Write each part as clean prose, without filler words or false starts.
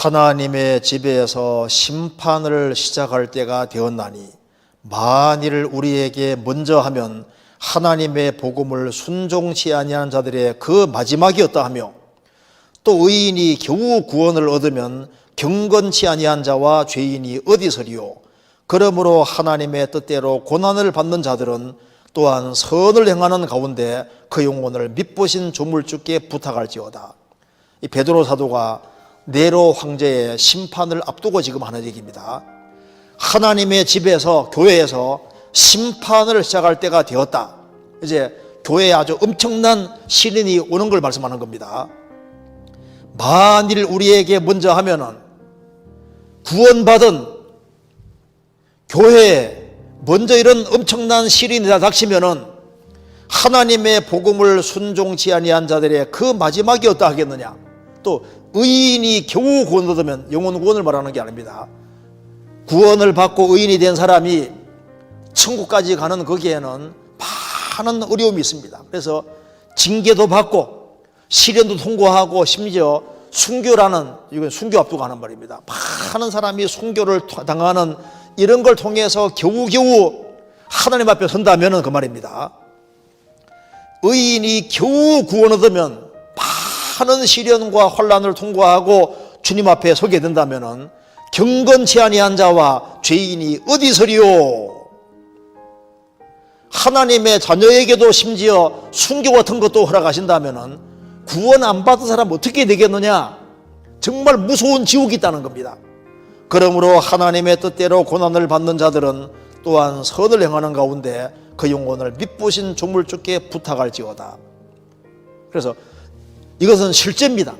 하나님의 집에서 심판을 시작할 때가 되었나니 만일 우리에게 먼저 하면 하나님의 복음을 순종치 아니하는 자들의 그 마지막이었다 하며 또 의인이 겨우 구원을 얻으면 경건치 아니한 자와 죄인이 어디서리요. 그러므로 하나님의 뜻대로 고난을 받는 자들은 또한 선을 행하는 가운데 그 영혼을 미쁘신 조물주께 부탁할지어다. 이 베드로 사도가 네로 황제의 심판을 앞두고 지금 하는 얘기입니다. 하나님의 집에서, 교회에서 심판을 시작할 때가 되었다. 이제 교회에 아주 엄청난 시련이 오는 걸 말씀하는 겁니다. 만일 우리에게 먼저 하면은 구원받은 교회에 먼저 이런 엄청난 시련이 닥치면은 하나님의 복음을 순종치 아니한 자들의 그 마지막이 어떠 하겠느냐. 또 의인이 겨우 구원을 얻으면 영혼 구원을 말하는 게 아닙니다. 구원을 받고 의인이 된 사람이 천국까지 가는 거기에는 많은 어려움이 있습니다. 그래서 징계도 받고 시련도 통과하고 심지어 순교라는, 이건 순교 앞두고 하는 말입니다. 많은 사람이 순교를 당하는 이런 걸 통해서 겨우겨우 하나님 앞에 선다면 그 말입니다. 의인이 겨우 구원 얻으면 많은 시련과 환난을 통과하고 주님 앞에 서게 된다면 경건치 아니한 자와 죄인이 어디서리요. 하나님의 자녀에게도 심지어 순교 같은 것도 허락하신다면 구원 안 받은 사람 어떻게 되겠느냐. 정말 무서운 지옥이 있다는 겁니다. 그러므로 하나님의 뜻대로 고난을 받는 자들은 또한 선을 행하는 가운데 그 영혼을 미쁘신 조물주께 부탁할지어다. 그래서 이것은 실제입니다.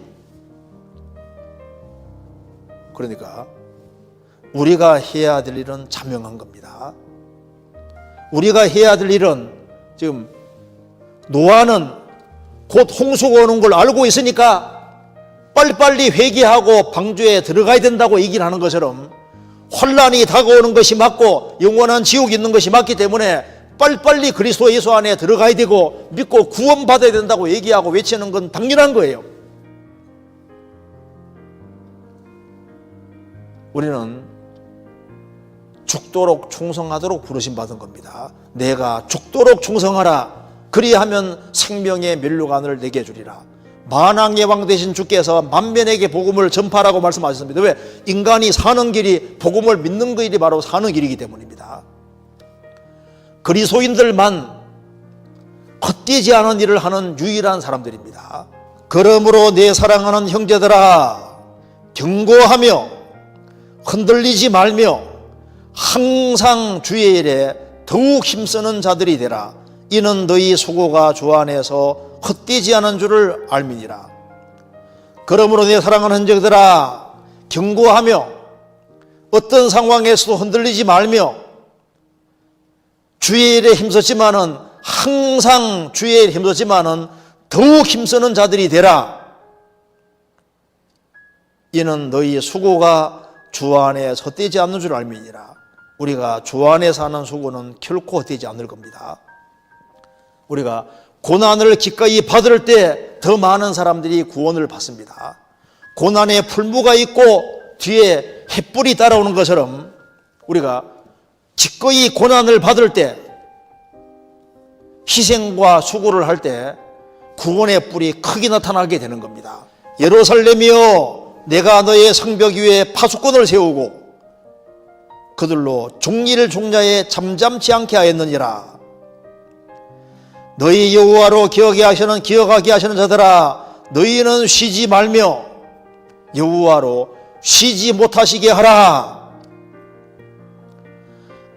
그러니까 우리가 해야 될 일은 자명한 겁니다. 우리가 해야 될 일은 지금 노아는 곧 홍수가 오는 걸 알고 있으니까 빨리빨리 회개하고 방주에 들어가야 된다고 얘기를 하는 것처럼 환난이 다가오는 것이 맞고 영원한 지옥이 있는 것이 맞기 때문에 빨리빨리 그리스도 예수 안에 들어가야 되고 믿고 구원받아야 된다고 얘기하고 외치는 건 당연한 거예요. 우리는 죽도록 충성하도록 부르심받은 겁니다. 내가 죽도록 충성하라. 그리하면 생명의 면류관을 내게 주리라. 만왕의 왕 되신 주께서 만민에게 복음을 전파라고 말씀하셨습니다. 왜? 인간이 사는 길이 복음을 믿는 길이 바로 사는 길이기 때문입니다. 그리스도인들만 헛되지 않은 일을 하는 유일한 사람들입니다. 그러므로 내 사랑하는 형제들아, 경고하며 흔들리지 말며 항상 주의 일에 더욱 힘쓰는 자들이 되라. 이는 너희 수고가 주 안에서 헛되지 않은 줄을 알미니라. 그러므로 내 사랑하는 형제들아, 경고하며 어떤 상황에서도 흔들리지 말며 주의 일에 힘썼지만은, 항상 주의 일에 힘썼지만은 더욱 힘쓰는 자들이 되라. 이는 너희 수고가 주 안에 헛되지 않는 줄 알미니라. 우리가 주 안에 사는 수고는 결코 헛되지 않을 겁니다. 우리가 고난을 기꺼이 받을 때 더 많은 사람들이 구원을 받습니다. 고난에 풀무가 있고 뒤에 햇불이 따라오는 것처럼 우리가 기꺼이 고난을 받을 때, 희생과 수고를 할 때 구원의 뿔이 크게 나타나게 되는 겁니다. 예루살렘이여, 내가 너의 성벽 위에 파수꾼을 세우고 그들로 종리를 종자에 잠잠치 않게 하였느니라. 너희 여호와로 기억하게 하시는 자들아, 너희는 쉬지 말며 여호와로 쉬지 못하시게 하라.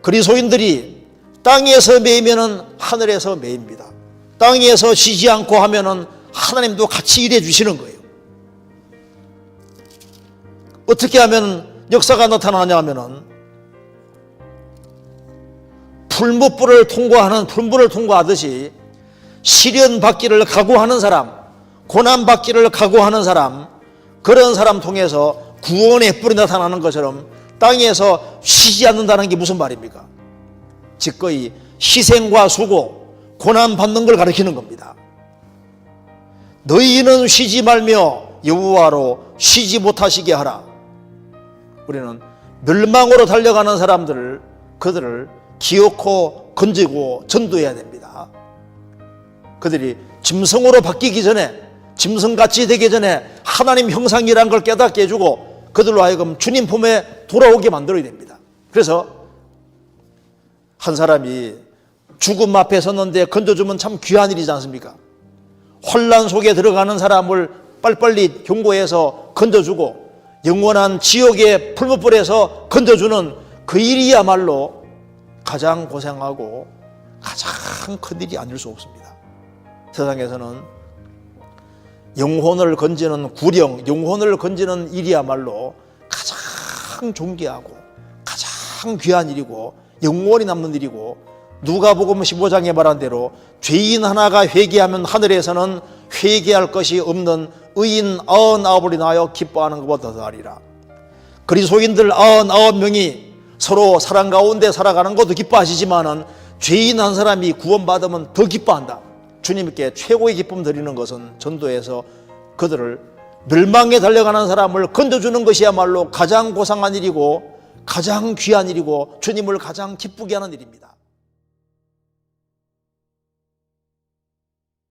그리스도인들이 땅에서 매이면은 하늘에서 매입니다. 땅에서 쉬지 않고 하면은 하나님도 같이 일해 주시는 거예요. 어떻게 하면 역사가 나타나냐 하면은 풀무불을 통과하듯이 시련 받기를 각오하는 사람, 고난 받기를 각오하는 사람, 그런 사람 통해서 구원의 뿔이 나타나는 것처럼 땅에서 쉬지 않는다는 게 무슨 말입니까? 기꺼이 희생과 수고, 고난 받는 걸 가리키는 겁니다. 너희는 쉬지 말며 여호와로 쉬지 못하시게 하라. 우리는 멸망으로 달려가는 사람들을, 그들을 기어코 건지고 전도해야 됩니다. 그들이 짐승으로 바뀌기 전에, 짐승같이 되기 전에 하나님 형상이라는 걸 깨닫게 해주고 그들로 하여금 주님 품에 돌아오게 만들어야 됩니다. 그래서 한 사람이 죽음 앞에 섰는데 건져주면 참 귀한 일이지 않습니까? 혼란 속에 들어가는 사람을 빨리빨리 경고해서 건져주고 영원한 지옥의 풀무불에서 건져주는 그 일이야말로 가장 고생하고 가장 큰 일이 아닐 수 없습니다. 세상에서는 영혼을 건지는 구령, 영혼을 건지는 일이야말로 가장 존귀하고 가장 귀한 일이고 영원히 남는 일이고, 누가복음 15장에 말한 대로 죄인 하나가 회개하면 하늘에서는 회개할 것이 없는 의인 99을 인하여 기뻐하는 것보다 더하리라. 그리스도인들 99명이 서로 사랑 가운데 살아가는 것도 기뻐하시지만은 죄인 한 사람이 구원받으면 더 기뻐한다. 주님께 최고의 기쁨 드리는 것은 전도해서 그들을, 멸망에 달려가는 사람을 건져주는 것이야말로 가장 고상한 일이고 가장 귀한 일이고 주님을 가장 기쁘게 하는 일입니다.